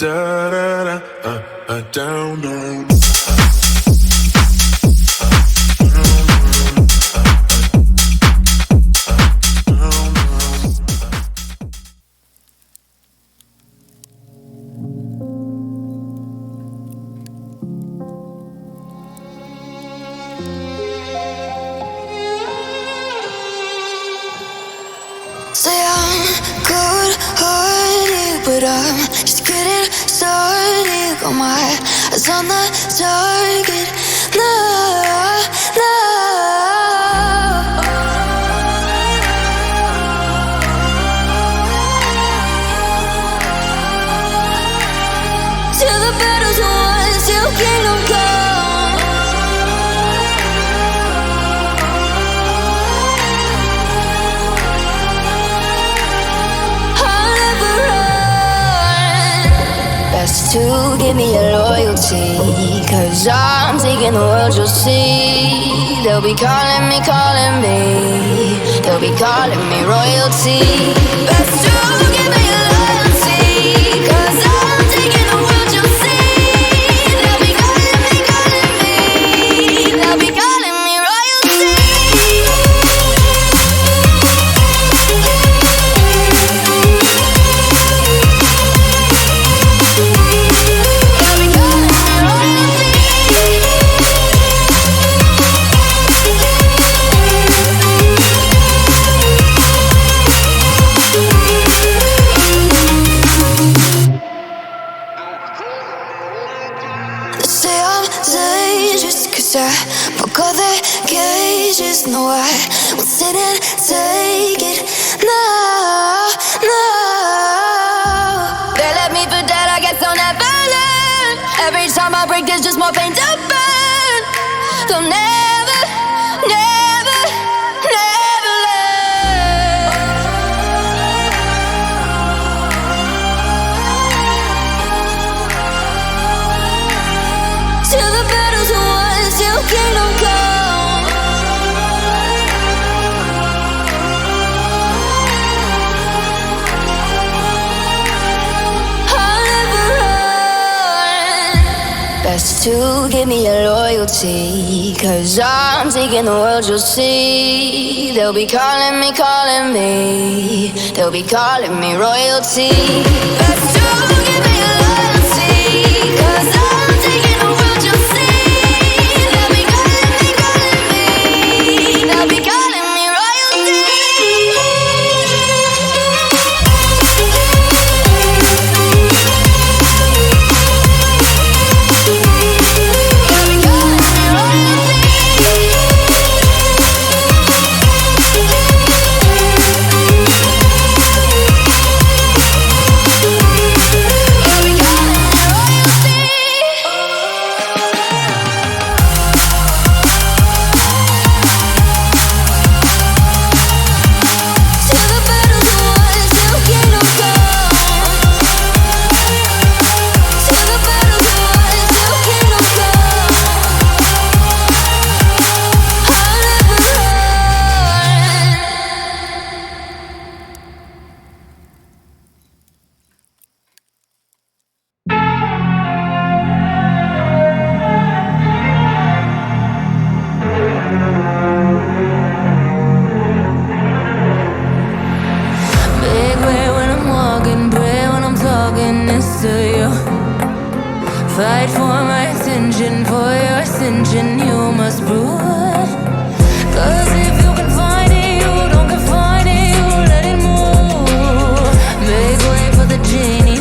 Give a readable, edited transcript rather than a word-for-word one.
da da da, down, down. Say I'm good-hearted, but I'm just getting started. Got my eyes on the target. No, no. Till the battle's won, till kingdom come. To give me your loyalty, 'cause I'm taking the world, you'll see. They'll be calling me, they'll be calling me royalty. Best to give me your loyalty, 'cause I'm taking the world, you'll see. They'll be calling me, they'll be calling me royalty. I broke all the cages, no, I won't sit and take it. No, no. They left me for dead, I guess I'll never learn. Every time I break, there's just more pain to burn. They'll never, never, never learn. Till the battle's won, till kingdom come. I'll never run. Best to give me your loyalty, 'cause I'm taking the world, you'll see. They'll be calling me, they'll be calling me royalty. Best to give me your loyalty, 'cause I'm taking the world, you'll see. They'll be calling me royalty. Fight for my ascension, for your ascension, you must prove. 'Cause if you can find it, you don't confine it, you let it move. Make way for the genie.